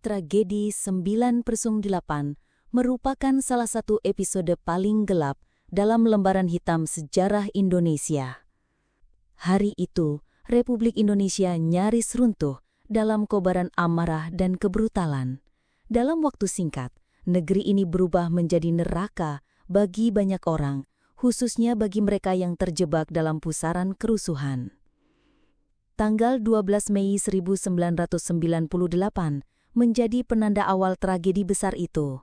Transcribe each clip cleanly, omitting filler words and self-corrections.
Tragedi 9/8 merupakan salah satu episode paling gelap dalam lembaran hitam sejarah Indonesia. Hari itu, Republik Indonesia nyaris runtuh dalam kobaran amarah dan kebrutalan. Dalam waktu singkat, negeri ini berubah menjadi neraka bagi banyak orang, khususnya bagi mereka yang terjebak dalam pusaran kerusuhan. Tanggal 12 Mei 1998 menjadi penanda awal tragedi besar itu.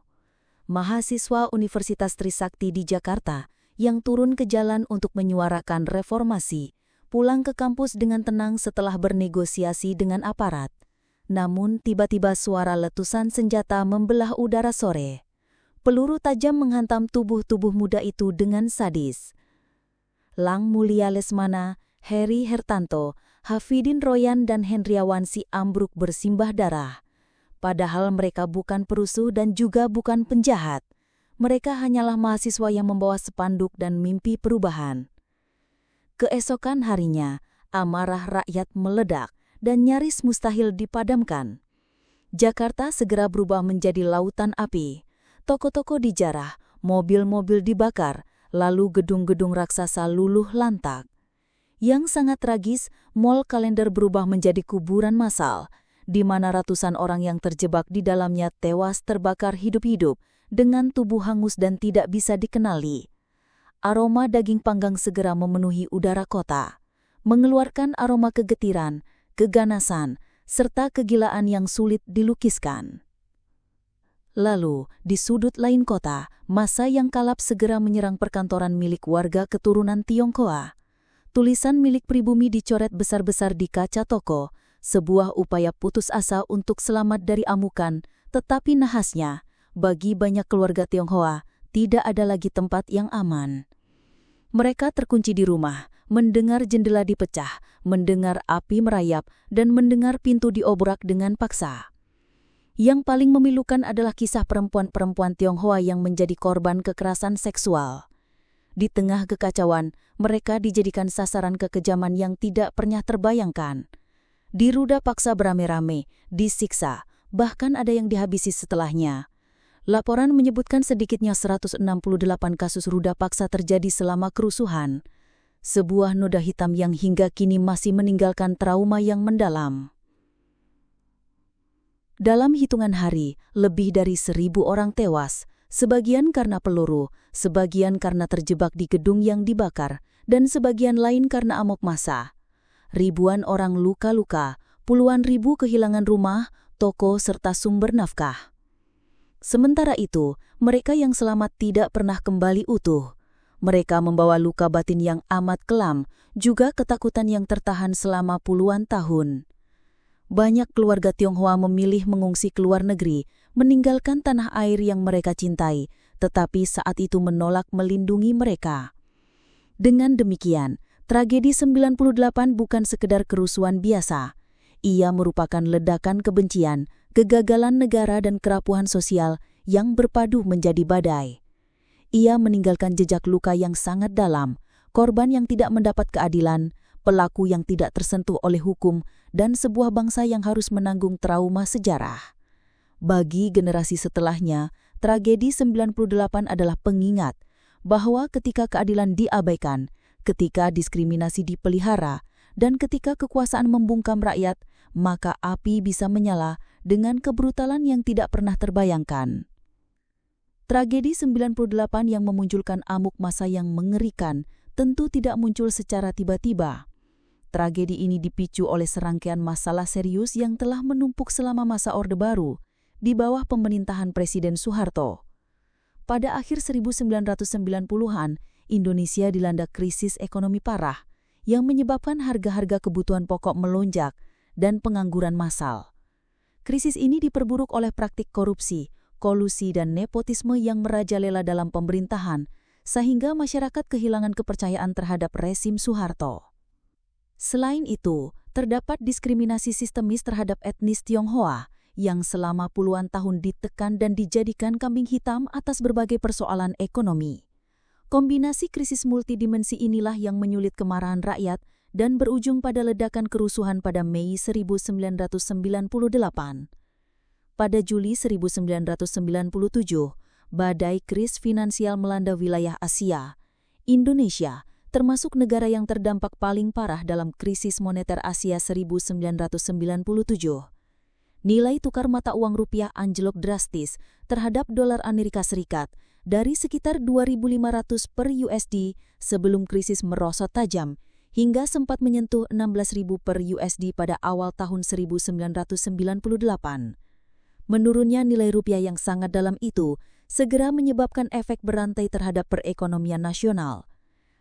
Mahasiswa Universitas Trisakti di Jakarta yang turun ke jalan untuk menyuarakan reformasi, pulang ke kampus dengan tenang setelah bernegosiasi dengan aparat. Namun tiba-tiba suara letusan senjata membelah udara sore. Peluru tajam menghantam tubuh-tubuh muda itu dengan sadis. Lang Mulia Lesmana, Heri Hertanto, Hafidin Royan dan Hendriawansi ambruk bersimbah darah. Padahal mereka bukan perusuh dan juga bukan penjahat. Mereka hanyalah mahasiswa yang membawa spanduk dan mimpi perubahan. Keesokan harinya, amarah rakyat meledak dan nyaris mustahil dipadamkan. Jakarta segera berubah menjadi lautan api. Toko-toko dijarah, mobil-mobil dibakar, lalu gedung-gedung raksasa luluh lantak. Yang sangat tragis, Mall Kalender berubah menjadi kuburan massal, di mana ratusan orang yang terjebak di dalamnya tewas terbakar hidup-hidup dengan tubuh hangus dan tidak bisa dikenali. Aroma daging panggang segera memenuhi udara kota, mengeluarkan aroma kegetiran, keganasan, serta kegilaan yang sulit dilukiskan. Lalu, di sudut lain kota, massa yang kalap segera menyerang perkantoran milik warga keturunan Tionghoa. Tulisan milik pribumi dicoret besar-besar di kaca toko, sebuah upaya putus asa untuk selamat dari amukan, tetapi nahasnya, bagi banyak keluarga Tionghoa, tidak ada lagi tempat yang aman. Mereka terkunci di rumah, mendengar jendela dipecah, mendengar api merayap, dan mendengar pintu diobrak dengan paksa. Yang paling memilukan adalah kisah perempuan-perempuan Tionghoa yang menjadi korban kekerasan seksual. Di tengah kekacauan, mereka dijadikan sasaran kekejaman yang tidak pernah terbayangkan. Diruda paksa beramai-ramai, disiksa, bahkan ada yang dihabisi setelahnya. Laporan menyebutkan sedikitnya 168 kasus ruda paksa terjadi selama kerusuhan. Sebuah noda hitam yang hingga kini masih meninggalkan trauma yang mendalam. Dalam hitungan hari, lebih dari 1.000 orang tewas, sebagian karena peluru, sebagian karena terjebak di gedung yang dibakar, dan sebagian lain karena amok massa. Ribuan orang luka-luka, puluhan ribu kehilangan rumah, toko, serta sumber nafkah. Sementara itu, mereka yang selamat tidak pernah kembali utuh. Mereka membawa luka batin yang amat kelam, juga ketakutan yang tertahan selama puluhan tahun. Banyak keluarga Tionghoa memilih mengungsi ke luar negeri, meninggalkan tanah air yang mereka cintai, tetapi saat itu menolak melindungi mereka. Dengan demikian, tragedi 98 bukan sekedar kerusuhan biasa. Ia merupakan ledakan kebencian, kegagalan negara dan kerapuhan sosial yang berpadu menjadi badai. Ia meninggalkan jejak luka yang sangat dalam, korban yang tidak mendapat keadilan, pelaku yang tidak tersentuh oleh hukum, dan sebuah bangsa yang harus menanggung trauma sejarah. Bagi generasi setelahnya, tragedi 98 adalah pengingat bahwa ketika keadilan diabaikan, ketika diskriminasi dipelihara, dan ketika kekuasaan membungkam rakyat, maka api bisa menyala dengan kebrutalan yang tidak pernah terbayangkan. Tragedi 98 yang memunculkan amuk massa yang mengerikan tentu tidak muncul secara tiba-tiba. Tragedi ini dipicu oleh serangkaian masalah serius yang telah menumpuk selama masa Orde Baru di bawah pemerintahan Presiden Soeharto. Pada akhir 1990-an, Indonesia dilanda krisis ekonomi parah yang menyebabkan harga-harga kebutuhan pokok melonjak dan pengangguran massal. Krisis ini diperburuk oleh praktik korupsi, kolusi dan nepotisme yang merajalela dalam pemerintahan, sehingga masyarakat kehilangan kepercayaan terhadap rezim Soeharto. Selain itu, terdapat diskriminasi sistemis terhadap etnis Tionghoa yang selama puluhan tahun ditekan dan dijadikan kambing hitam atas berbagai persoalan ekonomi. Kombinasi krisis multidimensi inilah yang menyulit kemarahan rakyat dan berujung pada ledakan kerusuhan pada Mei 1998. pada Juli 1997, badai kris finansial melanda wilayah Asia. Indonesia termasuk negara yang terdampak paling parah dalam krisis moneter Asia 1997. Nilai tukar mata uang rupiah anjlok drastis terhadap dolar Amerika Serikat dari sekitar 2.500 per USD sebelum krisis merosot tajam hingga sempat menyentuh 16.000 per USD pada awal tahun 1998. Menurunnya nilai rupiah yang sangat dalam itu segera menyebabkan efek berantai terhadap perekonomian nasional.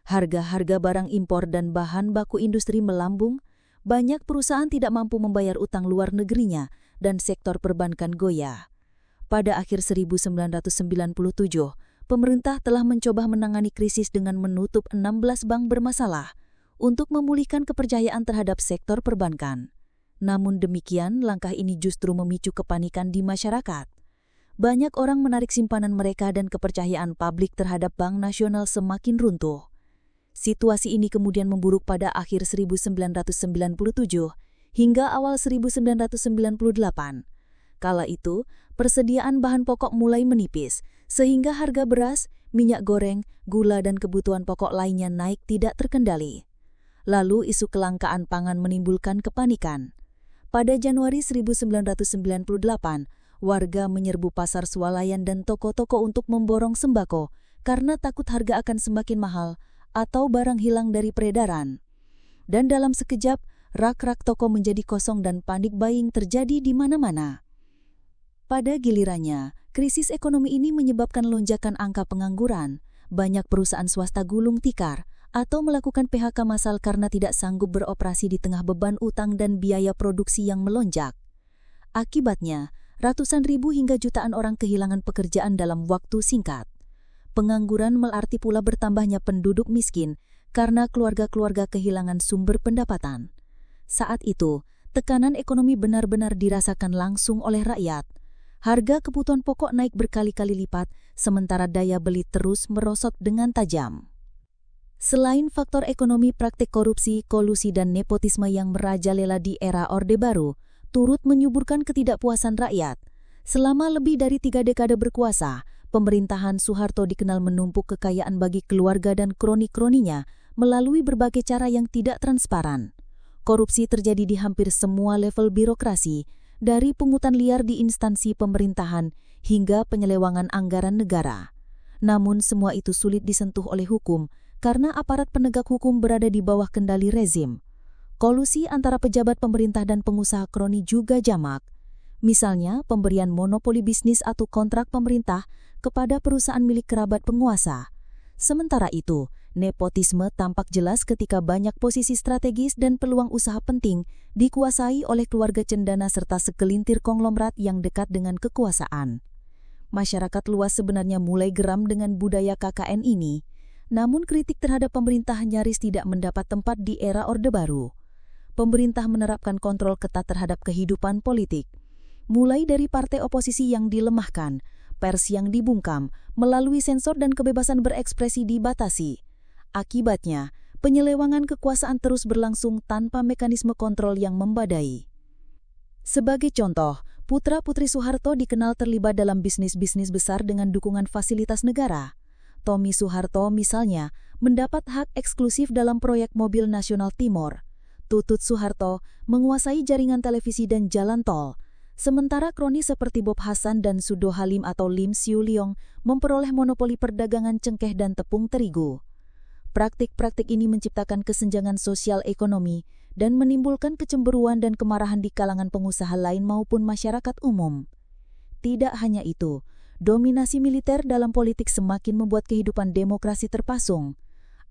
Harga-harga barang impor dan bahan baku industri melambung, banyak perusahaan tidak mampu membayar utang luar negerinya, dan sektor perbankan goyah. Pada akhir 1997, pemerintah telah mencoba menangani krisis dengan menutup 16 bank bermasalah untuk memulihkan kepercayaan terhadap sektor perbankan. Namun demikian, langkah ini justru memicu kepanikan di masyarakat. Banyak orang menarik simpanan mereka dan kepercayaan publik terhadap Bank Nasional semakin runtuh. Situasi ini kemudian memburuk pada akhir 1997 hingga awal 1998. Kala itu, persediaan bahan pokok mulai menipis, sehingga harga beras, minyak goreng, gula dan kebutuhan pokok lainnya naik tidak terkendali. Lalu isu kelangkaan pangan menimbulkan kepanikan. Pada Januari 1998, warga menyerbu pasar swalayan dan toko-toko untuk memborong sembako karena takut harga akan semakin mahal atau barang hilang dari peredaran. Dan dalam sekejap, rak-rak toko menjadi kosong dan panik buying terjadi di mana-mana. Pada gilirannya, krisis ekonomi ini menyebabkan lonjakan angka pengangguran. Banyak perusahaan swasta gulung tikar atau melakukan PHK massal karena tidak sanggup beroperasi di tengah beban utang dan biaya produksi yang melonjak. Akibatnya, ratusan ribu hingga jutaan orang kehilangan pekerjaan dalam waktu singkat. Pengangguran berarti pula bertambahnya penduduk miskin karena keluarga-keluarga kehilangan sumber pendapatan. Saat itu, tekanan ekonomi benar-benar dirasakan langsung oleh rakyat. Harga kebutuhan pokok naik berkali-kali lipat, sementara daya beli terus merosot dengan tajam. Selain faktor ekonomi, praktik korupsi, kolusi dan nepotisme yang merajalela di era Orde Baru turut menyuburkan ketidakpuasan rakyat. Selama lebih dari 3 dekade berkuasa, pemerintahan Soeharto dikenal menumpuk kekayaan bagi keluarga dan kroni-kroninya melalui berbagai cara yang tidak transparan. Korupsi terjadi di hampir semua level birokrasi, dari pungutan liar di instansi pemerintahan hingga penyelewangan anggaran negara. Namun semua itu sulit disentuh oleh hukum karena aparat penegak hukum berada di bawah kendali rezim. Kolusi antara pejabat pemerintah dan pengusaha kroni juga jamak. Misalnya, pemberian monopoli bisnis atau kontrak pemerintah kepada perusahaan milik kerabat penguasa. Sementara itu, nepotisme tampak jelas ketika banyak posisi strategis dan peluang usaha penting dikuasai oleh keluarga cendana serta segelintir konglomerat yang dekat dengan kekuasaan. Masyarakat luas sebenarnya mulai geram dengan budaya KKN ini, namun kritik terhadap pemerintah nyaris tidak mendapat tempat di era Orde Baru. Pemerintah menerapkan kontrol ketat terhadap kehidupan politik, mulai dari partai oposisi yang dilemahkan, pers yang dibungkam, melalui sensor dan kebebasan berekspresi dibatasi. Akibatnya, penyelewangan kekuasaan terus berlangsung tanpa mekanisme kontrol yang membadai. Sebagai contoh, putra-putri Soeharto dikenal terlibat dalam bisnis-bisnis besar dengan dukungan fasilitas negara. Tommy Soeharto misalnya mendapat hak eksklusif dalam proyek mobil nasional Timor. Tutut Soeharto menguasai jaringan televisi dan jalan tol. Sementara kroni seperti Bob Hasan dan Sudo Halim atau Lim Siu Liong memperoleh monopoli perdagangan cengkeh dan tepung terigu. Praktik-praktik ini menciptakan kesenjangan sosial ekonomi dan menimbulkan kecemburuan dan kemarahan di kalangan pengusaha lain maupun masyarakat umum. Tidak hanya itu, dominasi militer dalam politik semakin membuat kehidupan demokrasi terpasung.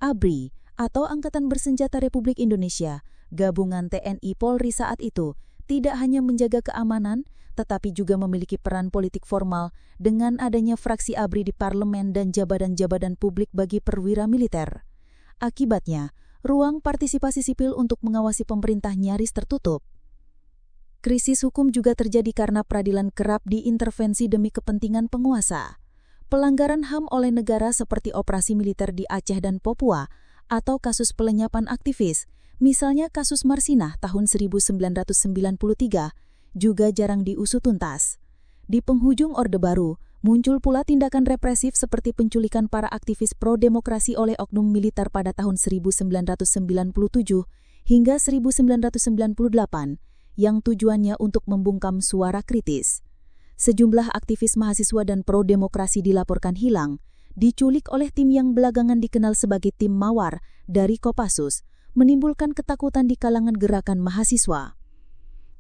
ABRI atau Angkatan Bersenjata Republik Indonesia, gabungan TNI Polri saat itu, tidak hanya menjaga keamanan, tetapi juga memiliki peran politik formal dengan adanya fraksi ABRI di parlemen dan jabatan-jabatan publik bagi perwira militer. Akibatnya, ruang partisipasi sipil untuk mengawasi pemerintah nyaris tertutup. Krisis hukum juga terjadi karena peradilan kerap diintervensi demi kepentingan penguasa. Pelanggaran HAM oleh negara seperti operasi militer di Aceh dan Papua, atau kasus pelenyapan aktivis, misalnya kasus Marsinah tahun 1993, juga jarang diusut tuntas. Di penghujung Orde Baru, muncul pula tindakan represif seperti penculikan para aktivis pro-demokrasi oleh oknum militer pada tahun 1997 hingga 1998 yang tujuannya untuk membungkam suara kritis. Sejumlah aktivis mahasiswa dan pro-demokrasi dilaporkan hilang, diculik oleh tim yang belakangan dikenal sebagai tim Mawar dari Kopassus, menimbulkan ketakutan di kalangan gerakan mahasiswa.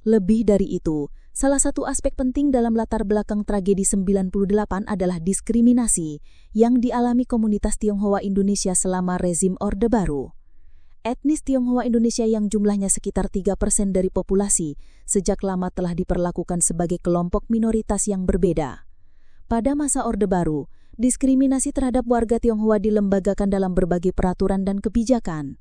Lebih dari itu, salah satu aspek penting dalam latar belakang tragedi 98 adalah diskriminasi yang dialami komunitas Tionghoa Indonesia selama rezim Orde Baru. Etnis Tionghoa Indonesia yang jumlahnya sekitar 3% dari populasi sejak lama telah diperlakukan sebagai kelompok minoritas yang berbeda. Pada masa Orde Baru, diskriminasi terhadap warga Tionghoa dilembagakan dalam berbagai peraturan dan kebijakan.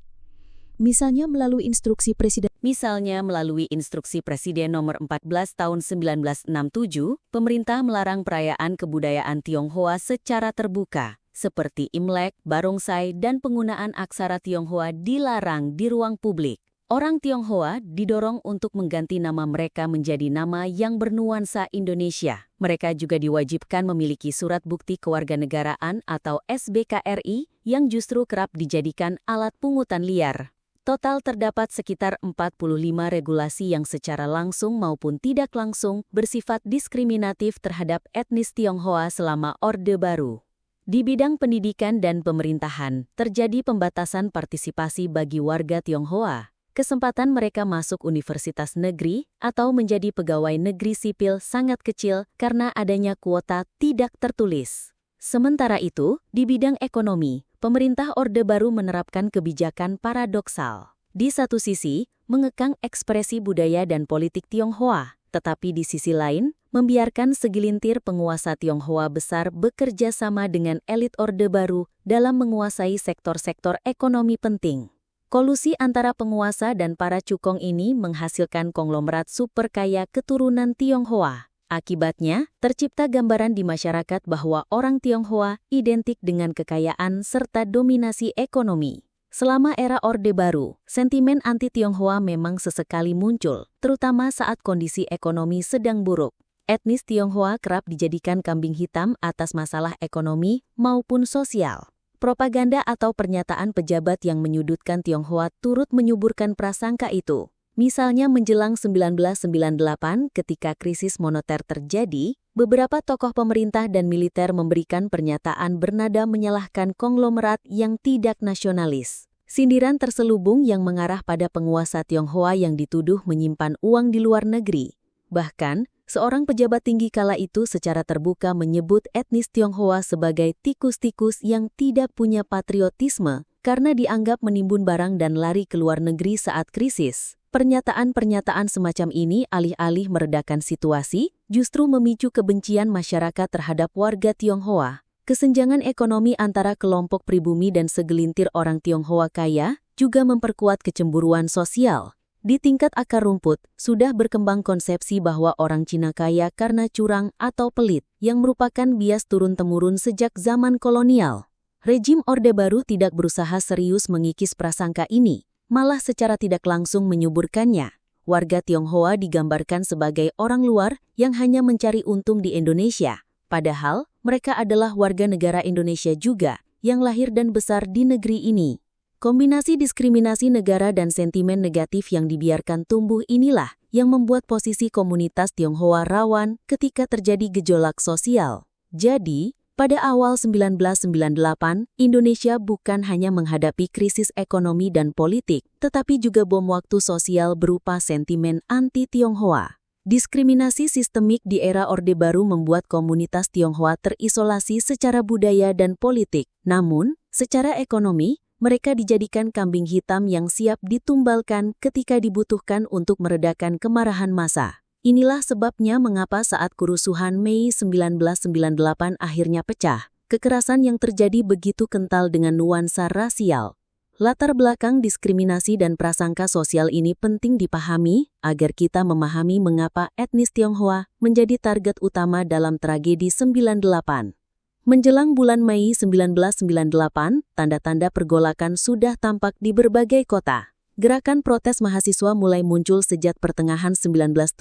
Misalnya melalui instruksi Presiden nomor 14 tahun 1967, pemerintah melarang perayaan kebudayaan Tionghoa secara terbuka, seperti Imlek, Barongsai, dan penggunaan aksara Tionghoa dilarang di ruang publik. Orang Tionghoa didorong untuk mengganti nama mereka menjadi nama yang bernuansa Indonesia. Mereka juga diwajibkan memiliki surat bukti kewarganegaraan atau SBKRI yang justru kerap dijadikan alat pungutan liar. Total terdapat sekitar 45 regulasi yang secara langsung maupun tidak langsung bersifat diskriminatif terhadap etnis Tionghoa selama Orde Baru. Di bidang pendidikan dan pemerintahan, terjadi pembatasan partisipasi bagi warga Tionghoa. Kesempatan mereka masuk universitas negeri atau menjadi pegawai negeri sipil sangat kecil karena adanya kuota tidak tertulis. Sementara itu, di bidang ekonomi, pemerintah Orde Baru menerapkan kebijakan paradoksal. Di satu sisi, mengekang ekspresi budaya dan politik Tionghoa, tetapi di sisi lain, membiarkan segelintir penguasa Tionghoa besar bekerja sama dengan elit Orde Baru dalam menguasai sektor-sektor ekonomi penting. Kolusi antara penguasa dan para cukong ini menghasilkan konglomerat super kaya keturunan Tionghoa. Akibatnya, tercipta gambaran di masyarakat bahwa orang Tionghoa identik dengan kekayaan serta dominasi ekonomi. Selama era Orde Baru, sentimen anti-Tionghoa memang sesekali muncul, terutama saat kondisi ekonomi sedang buruk. Etnis Tionghoa kerap dijadikan kambing hitam atas masalah ekonomi maupun sosial. Propaganda atau pernyataan pejabat yang menyudutkan Tionghoa turut menyuburkan prasangka itu. Misalnya menjelang 1998 ketika krisis moneter terjadi, beberapa tokoh pemerintah dan militer memberikan pernyataan bernada menyalahkan konglomerat yang tidak nasionalis. Sindiran terselubung yang mengarah pada penguasa Tionghoa yang dituduh menyimpan uang di luar negeri. Bahkan, seorang pejabat tinggi kala itu secara terbuka menyebut etnis Tionghoa sebagai tikus-tikus yang tidak punya patriotisme karena dianggap menimbun barang dan lari ke luar negeri saat krisis. Pernyataan-pernyataan semacam ini alih-alih meredakan situasi, justru memicu kebencian masyarakat terhadap warga Tionghoa. Kesenjangan ekonomi antara kelompok pribumi dan segelintir orang Tionghoa kaya juga memperkuat kecemburuan sosial. Di tingkat akar rumput, sudah berkembang konsepsi bahwa orang Cina kaya karena curang atau pelit, yang merupakan bias turun-temurun sejak zaman kolonial. Rejim Orde Baru tidak berusaha serius mengikis prasangka ini, malah secara tidak langsung menyuburkannya. Warga Tionghoa digambarkan sebagai orang luar yang hanya mencari untung di Indonesia, padahal mereka adalah warga negara Indonesia juga yang lahir dan besar di negeri ini. Kombinasi diskriminasi negara dan sentimen negatif yang dibiarkan tumbuh inilah yang membuat posisi komunitas Tionghoa rawan ketika terjadi gejolak sosial. Jadi, pada awal 1998, Indonesia bukan hanya menghadapi krisis ekonomi dan politik, tetapi juga bom waktu sosial berupa sentimen anti-Tionghoa. Diskriminasi sistemik di era Orde Baru membuat komunitas Tionghoa terisolasi secara budaya dan politik. Namun, secara ekonomi, mereka dijadikan kambing hitam yang siap ditumbalkan ketika dibutuhkan untuk meredakan kemarahan massa. Inilah sebabnya mengapa saat kerusuhan Mei 1998 akhirnya pecah, kekerasan yang terjadi begitu kental dengan nuansa rasial. Latar belakang diskriminasi dan prasangka sosial ini penting dipahami agar kita memahami mengapa etnis Tionghoa menjadi target utama dalam tragedi 98. Menjelang bulan Mei 1998, tanda-tanda pergolakan sudah tampak di berbagai kota. Gerakan protes mahasiswa mulai muncul sejak pertengahan 1977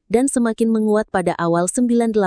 dan semakin menguat pada awal 98.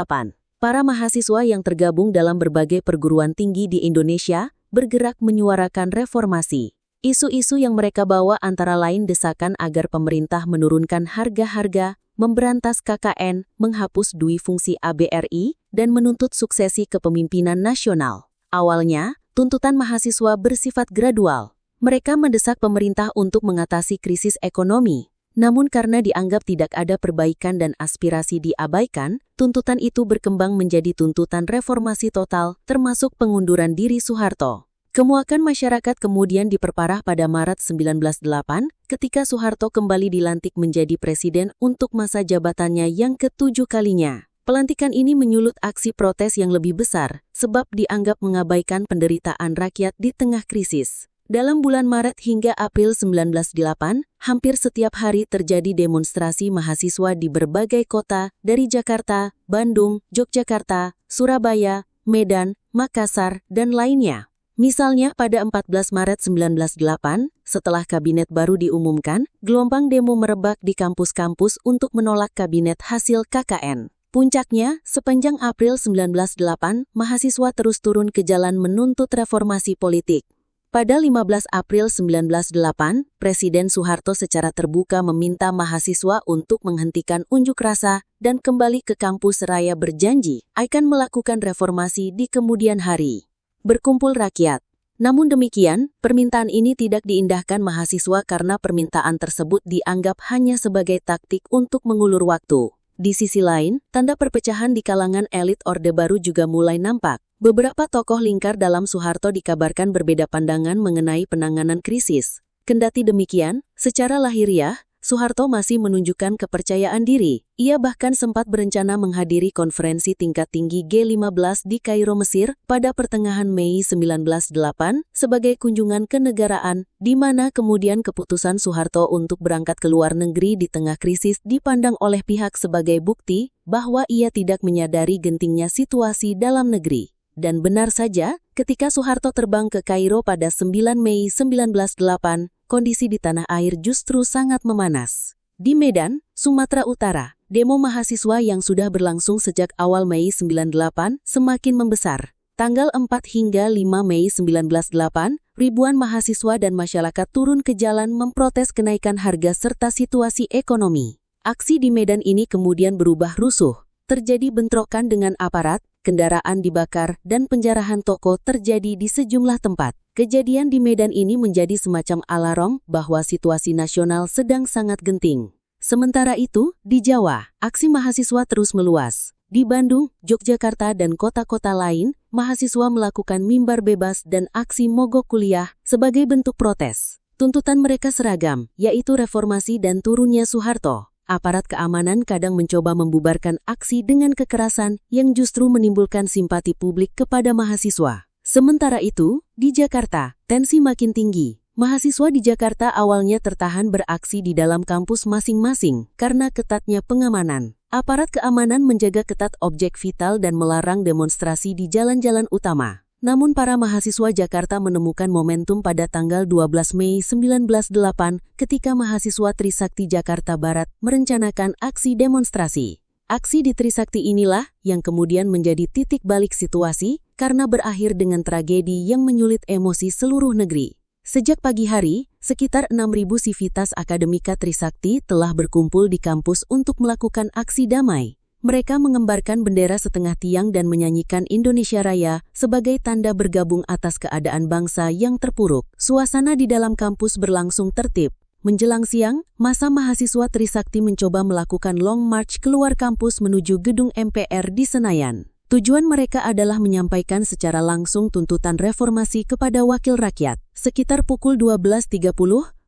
Para mahasiswa yang tergabung dalam berbagai perguruan tinggi di Indonesia bergerak menyuarakan reformasi. Isu-isu yang mereka bawa antara lain desakan agar pemerintah menurunkan harga-harga, memberantas KKN, menghapus dui fungsi ABRI, dan menuntut suksesi kepemimpinan nasional. Awalnya, tuntutan mahasiswa bersifat gradual. Mereka mendesak pemerintah untuk mengatasi krisis ekonomi. Namun karena dianggap tidak ada perbaikan dan aspirasi diabaikan, tuntutan itu berkembang menjadi tuntutan reformasi total, termasuk pengunduran diri Soeharto. Kemuakan masyarakat kemudian diperparah pada Maret 1908 ketika Soeharto kembali dilantik menjadi presiden untuk masa jabatannya yang ke-7 kalinya. Pelantikan ini menyulut aksi protes yang lebih besar, sebab dianggap mengabaikan penderitaan rakyat di tengah krisis. Dalam bulan Maret hingga April 1908, hampir setiap hari terjadi demonstrasi mahasiswa di berbagai kota, dari Jakarta, Bandung, Yogyakarta, Surabaya, Medan, Makassar, dan lainnya. Misalnya pada 14 Maret 1908, setelah kabinet baru diumumkan, gelombang demo merebak di kampus-kampus untuk menolak kabinet hasil KKN. Puncaknya, sepanjang April 1908, mahasiswa terus turun ke jalan menuntut reformasi politik. Pada 15 April 1908, Presiden Soeharto secara terbuka meminta mahasiswa untuk menghentikan unjuk rasa dan kembali ke kampus seraya berjanji akan melakukan reformasi di kemudian hari. Berkumpul rakyat. Namun demikian, permintaan ini tidak diindahkan mahasiswa karena permintaan tersebut dianggap hanya sebagai taktik untuk mengulur waktu. Di sisi lain, tanda perpecahan di kalangan elit Orde Baru juga mulai nampak. Beberapa tokoh lingkar dalam Soeharto dikabarkan berbeda pandangan mengenai penanganan krisis. Kendati demikian, secara lahiriah, Soeharto masih menunjukkan kepercayaan diri. Ia bahkan sempat berencana menghadiri konferensi tingkat tinggi G15 di Kairo, Mesir pada pertengahan Mei 1908 sebagai kunjungan kenegaraan, di mana kemudian keputusan Soeharto untuk berangkat ke luar negeri di tengah krisis dipandang oleh pihak sebagai bukti bahwa ia tidak menyadari gentingnya situasi dalam negeri. Dan benar saja, ketika Soeharto terbang ke Kairo pada 9 Mei 1908, kondisi di tanah air justru sangat memanas. Di Medan, Sumatera Utara, demo mahasiswa yang sudah berlangsung sejak awal Mei 98 semakin membesar. Tanggal 4 hingga 5 Mei 1908, ribuan mahasiswa dan masyarakat turun ke jalan memprotes kenaikan harga serta situasi ekonomi. Aksi di Medan ini kemudian berubah rusuh. Terjadi bentrokan dengan aparat, kendaraan dibakar, dan penjarahan toko terjadi di sejumlah tempat. Kejadian di Medan ini menjadi semacam alarm bahwa situasi nasional sedang sangat genting. Sementara itu, di Jawa, aksi mahasiswa terus meluas. Di Bandung, Yogyakarta, dan kota-kota lain, mahasiswa melakukan mimbar bebas dan aksi mogok kuliah sebagai bentuk protes. Tuntutan mereka seragam, yaitu reformasi dan turunnya Soeharto. Aparat keamanan kadang mencoba membubarkan aksi dengan kekerasan yang justru menimbulkan simpati publik kepada mahasiswa. Sementara itu, di Jakarta, tensi makin tinggi. Mahasiswa di Jakarta awalnya tertahan beraksi di dalam kampus masing-masing karena ketatnya pengamanan. Aparat keamanan menjaga ketat objek vital dan melarang demonstrasi di jalan-jalan utama. Namun para mahasiswa Jakarta menemukan momentum pada tanggal 12 Mei 1908 ketika mahasiswa Trisakti Jakarta Barat merencanakan aksi demonstrasi. Aksi di Trisakti inilah yang kemudian menjadi titik balik situasi karena berakhir dengan tragedi yang menyulit emosi seluruh negeri. Sejak pagi hari, sekitar 6.000 sivitas akademika Trisakti telah berkumpul di kampus untuk melakukan aksi damai. Mereka mengembarkan bendera setengah tiang dan menyanyikan Indonesia Raya sebagai tanda bergabung atas keadaan bangsa yang terpuruk. Suasana di dalam kampus berlangsung tertib. Menjelang siang, massa mahasiswa Trisakti mencoba melakukan long march keluar kampus menuju gedung MPR di Senayan. Tujuan mereka adalah menyampaikan secara langsung tuntutan reformasi kepada wakil rakyat. Sekitar pukul 12.30,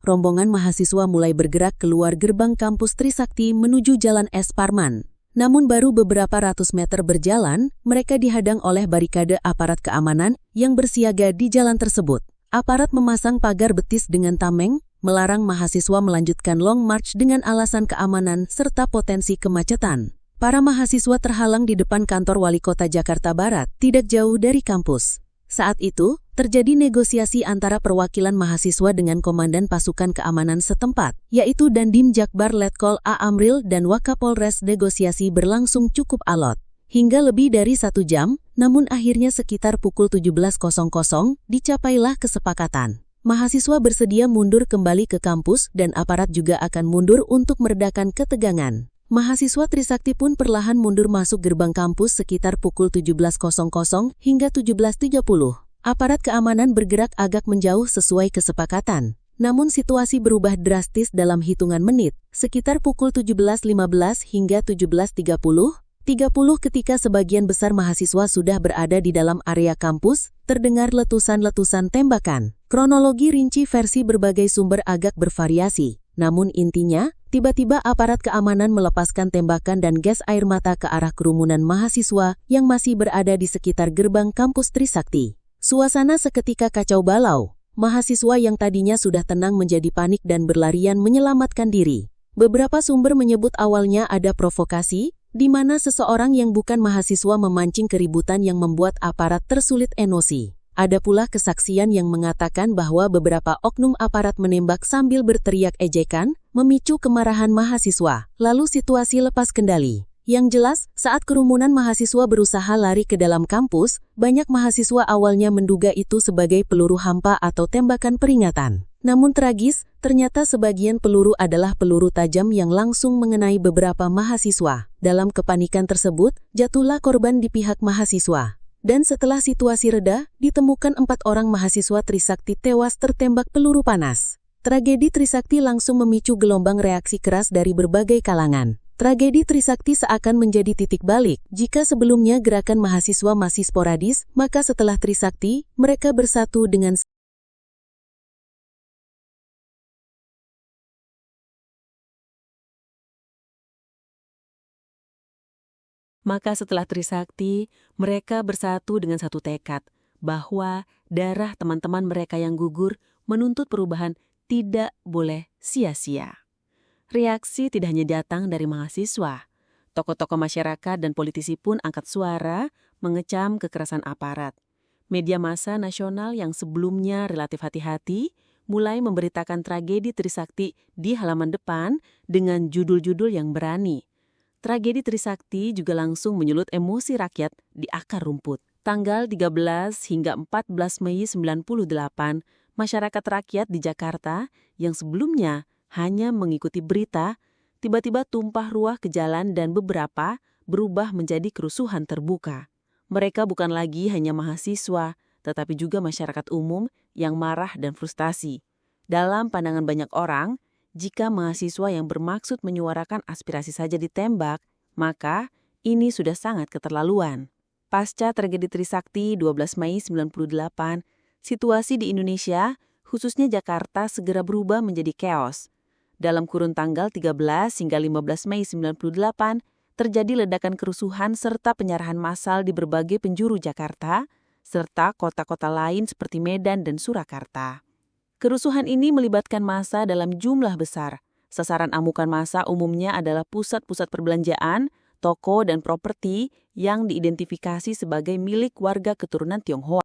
rombongan mahasiswa mulai bergerak keluar gerbang kampus Trisakti menuju Jalan S. Parman. Namun baru beberapa ratus meter berjalan, mereka dihadang oleh barikade aparat keamanan yang bersiaga di jalan tersebut. Aparat memasang pagar betis dengan tameng, melarang mahasiswa melanjutkan long march dengan alasan keamanan serta potensi kemacetan. Para mahasiswa terhalang di depan kantor Wali Kota Jakarta Barat, tidak jauh dari kampus. Saat itu, terjadi negosiasi antara perwakilan mahasiswa dengan Komandan Pasukan Keamanan setempat, yaitu Dandim Jakbar Letkol A. Amril dan Wakapolres. Negosiasi berlangsung cukup alot. Hingga lebih dari 1 jam, namun akhirnya sekitar pukul 17.00 dicapailah kesepakatan. Mahasiswa bersedia mundur kembali ke kampus dan aparat juga akan mundur untuk meredakan ketegangan. Mahasiswa Trisakti pun perlahan mundur masuk gerbang kampus sekitar pukul 17.00 hingga 17.30. Aparat keamanan bergerak agak menjauh sesuai kesepakatan. Namun situasi berubah drastis dalam hitungan menit, sekitar pukul 17.15 hingga 17.30 ketika sebagian besar mahasiswa sudah berada di dalam area kampus, terdengar letusan-letusan tembakan. Kronologi rinci versi berbagai sumber agak bervariasi. Namun intinya, tiba-tiba aparat keamanan melepaskan tembakan dan gas air mata ke arah kerumunan mahasiswa yang masih berada di sekitar gerbang kampus Trisakti. Suasana seketika kacau balau. Mahasiswa yang tadinya sudah tenang menjadi panik dan berlarian menyelamatkan diri. Beberapa sumber menyebut awalnya ada provokasi, di mana seseorang yang bukan mahasiswa memancing keributan yang membuat aparat tersulit emosi. Ada pula kesaksian yang mengatakan bahwa beberapa oknum aparat menembak sambil berteriak ejekan, memicu kemarahan mahasiswa. Lalu situasi lepas kendali. Yang jelas, saat kerumunan mahasiswa berusaha lari ke dalam kampus, banyak mahasiswa awalnya menduga itu sebagai peluru hampa atau tembakan peringatan. Namun tragis, ternyata sebagian peluru adalah peluru tajam yang langsung mengenai beberapa mahasiswa. Dalam kepanikan tersebut, jatuhlah korban di pihak mahasiswa. Dan setelah situasi reda, ditemukan 4 orang mahasiswa Trisakti tewas tertembak peluru panas. Tragedi Trisakti langsung memicu gelombang reaksi keras dari berbagai kalangan. Tragedi Trisakti seakan menjadi titik balik. Jika sebelumnya gerakan mahasiswa masih sporadis, maka setelah Trisakti, mereka bersatu dengan Maka setelah Trisakti, mereka bersatu dengan satu tekad bahwa darah teman-teman mereka yang gugur menuntut perubahan tidak boleh sia-sia. Reaksi tidak hanya datang dari mahasiswa. Tokoh-tokoh masyarakat dan politisi pun angkat suara mengecam kekerasan aparat. Media massa nasional yang sebelumnya relatif hati-hati mulai memberitakan tragedi Trisakti di halaman depan dengan judul-judul yang berani. Tragedi Trisakti juga langsung menyulut emosi rakyat di akar rumput. Tanggal 13 hingga 14 Mei 98, masyarakat rakyat di Jakarta yang sebelumnya hanya mengikuti berita, tiba-tiba tumpah ruah ke jalan dan beberapa berubah menjadi kerusuhan terbuka. Mereka bukan lagi hanya mahasiswa, tetapi juga masyarakat umum yang marah dan frustasi. Dalam pandangan banyak orang, jika mahasiswa yang bermaksud menyuarakan aspirasi saja ditembak, maka ini sudah sangat keterlaluan. Pasca tragedi Trisakti 12 Mei 98, situasi di Indonesia, khususnya Jakarta, segera berubah menjadi chaos. Dalam kurun tanggal 13 hingga 15 Mei 98, terjadi ledakan kerusuhan serta penyerahan massal di berbagai penjuru Jakarta, serta kota-kota lain seperti Medan dan Surakarta. Kerusuhan ini melibatkan massa dalam jumlah besar. Sasaran amukan massa umumnya adalah pusat-pusat perbelanjaan, toko dan properti yang diidentifikasi sebagai milik warga keturunan Tionghoa.